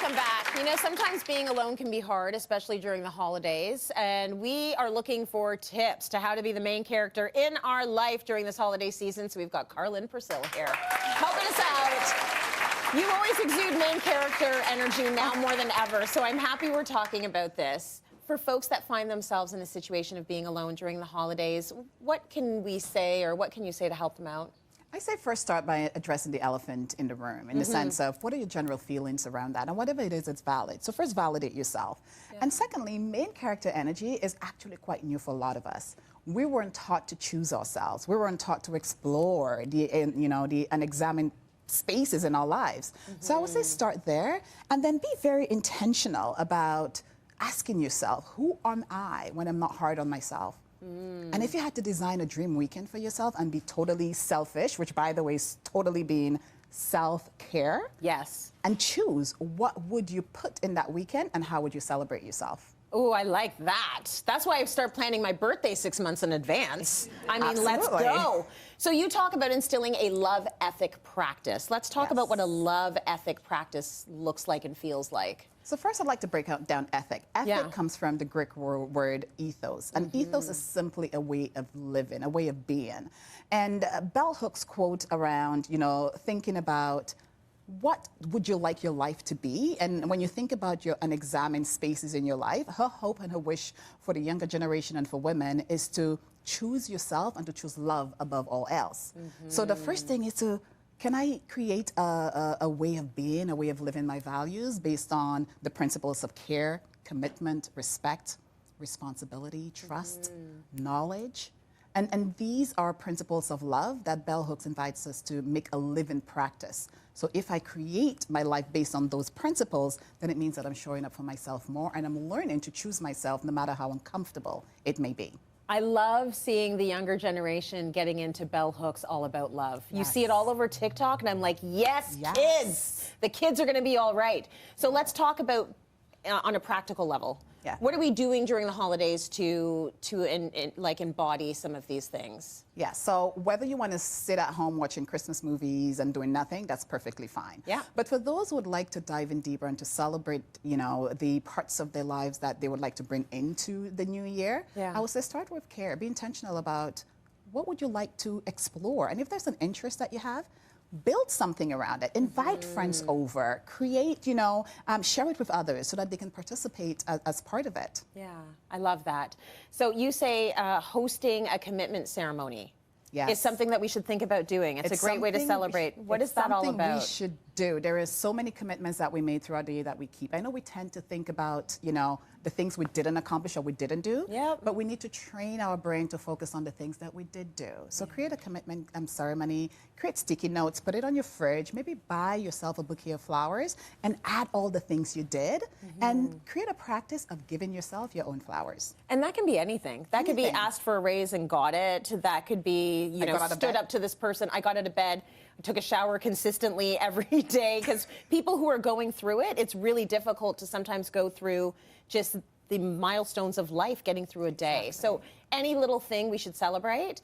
Welcome back. You know, sometimes being alone can be hard, especially during the holidays, and we are looking for tips to how to be the main character in our life during this holiday season. So we've got Karlyn Percil here helping us out. You always exude main character energy now more than ever, so I'm happy we're talking about this. For folks that find themselves in a situation of being alone during the holidays, what can we say, or what can you say to help them out? I say first start by addressing the elephant in the room, in the sense of what are your general feelings around that, and whatever it is, it's valid. So first, validate yourself. Yeah. And secondly, main character energy is actually quite new for a lot of us. We weren't taught to choose ourselves. We weren't taught to explore and examine spaces in our lives. So I would say start there, and then be very intentional about asking yourself, who am I when I'm not hard on myself? And if you had to design a dream weekend for yourself and be totally selfish, which by the way is totally being self-care. Yes. And choose what would you put in that weekend and how would you celebrate yourself? Oh, I like that. That's why I start planning my birthday 6 months in advance. I mean, let's go. So you talk about instilling a love ethic practice. Let's talk about what a love ethic practice looks like and feels like. So first, I'd like to break down ethic. Ethic comes from the Greek word ethos. And ethos is simply a way of living, a way of being. And bell hooks quote around, thinking about what would you like your life to be? And when you think about your unexamined spaces in your life, her hope and her wish for the younger generation and for women is to choose yourself and to choose love above all else. So the first thing is can I create a way of being, a way of living my values based on the principles of care, commitment, respect, responsibility, trust, knowledge? And these are principles of love that Bell Hooks invites us to make a living practice. So if I create my life based on those principles, then it means that I'm showing up for myself more and I'm learning to choose myself no matter how uncomfortable it may be. I love seeing the younger generation getting into bell hooks all about love. You see it all over TikTok, and I'm like, yes, kids. The kids are going to be all right. So let's talk about on a practical level. What are we doing during the holidays to embody some of these things? Yeah, so whether you want to sit at home watching Christmas movies and doing nothing, that's perfectly fine. Yeah. But for those who would like to dive in deeper and to celebrate, the parts of their lives that they would like to bring into the new year, I would say start with care. Be intentional about what would you like to explore. And if there's an interest that you have, build something around it. Invite friends over. Create, share it with others so that they can participate as part of it. Yeah, I love that. So you say hosting a commitment ceremony is something that we should think about doing. It's a great way to celebrate. What is that all about? We should do. There is so many commitments that we made throughout the year that we keep. I know we tend to think about, the things we didn't accomplish or we didn't do, but we need to train our brain to focus on the things that we did do. So create a commitment ceremony, create sticky notes, put it on your fridge, maybe buy yourself a bouquet of flowers and add all the things you did and create a practice of giving yourself your own flowers. And that can be anything. That could be asked for a raise and got it. That could be, stood up to this person, I got out of bed, I took a shower consistently every day, because people who are going through it, it's really difficult to sometimes go through just the milestones of life getting through a day. So any little thing we should celebrate.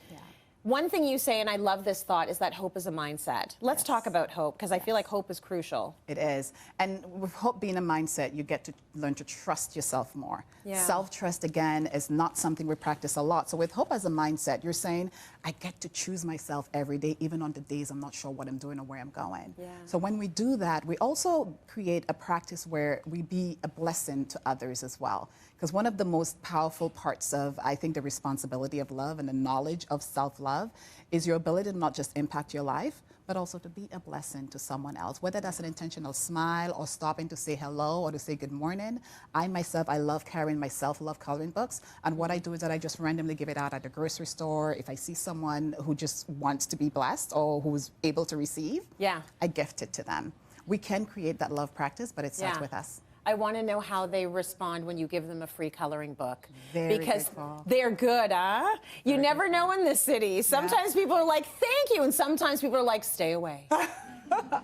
One thing you say, and I love this thought, is that hope is a mindset. Let's talk about hope, because I feel like hope is crucial. It is. And with hope being a mindset, you get to learn to trust yourself more. Self-trust, again, is not something we practice a lot. So with hope as a mindset, you're saying, I get to choose myself every day, even on the days I'm not sure what I'm doing or where I'm going. So when we do that, we also create a practice where we be a blessing to others as well. Because one of the most powerful parts of, I think, the responsibility of love and the knowledge of self-love is your ability to not just impact your life, but also to be a blessing to someone else, whether that's an intentional smile or stopping to say hello or to say good morning. I myself, I love carrying my self-love coloring books, and what I do is that I just randomly give it out at the grocery store. If I see someone who just wants to be blessed or who's able to receive, I gift it to them. We can create that love practice, but it starts with us. I want to know how they respond when you give them a free coloring book. Because they're good, huh? You never know in this city. Sometimes people are like, thank you, and sometimes people are like, stay away.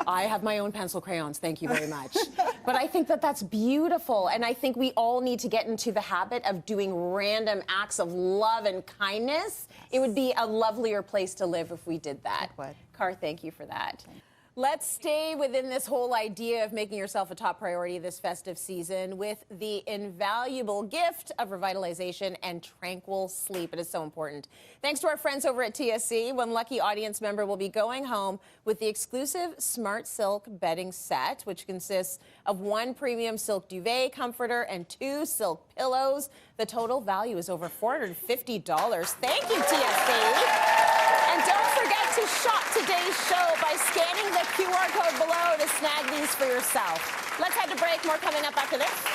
I have my own pencil crayons, thank you very much. But I think that that's beautiful, and I think we all need to get into the habit of doing random acts of love and kindness. It would be a lovelier place to live if we did that. It would. Kar, thank you for that. Let's stay within this whole idea of making yourself a top priority this festive season with the invaluable gift of revitalization and tranquil sleep. It is so important. Thanks to our friends over at TSC, one lucky audience member will be going home with the exclusive Smart Silk bedding set, which consists of 1 premium silk duvet comforter and 2 silk pillows. The total value is over $450. Thank you, TSC. And don't forget to shop today's show by scanning the QR code below to snag these for yourself. Let's head to break. More coming up after this.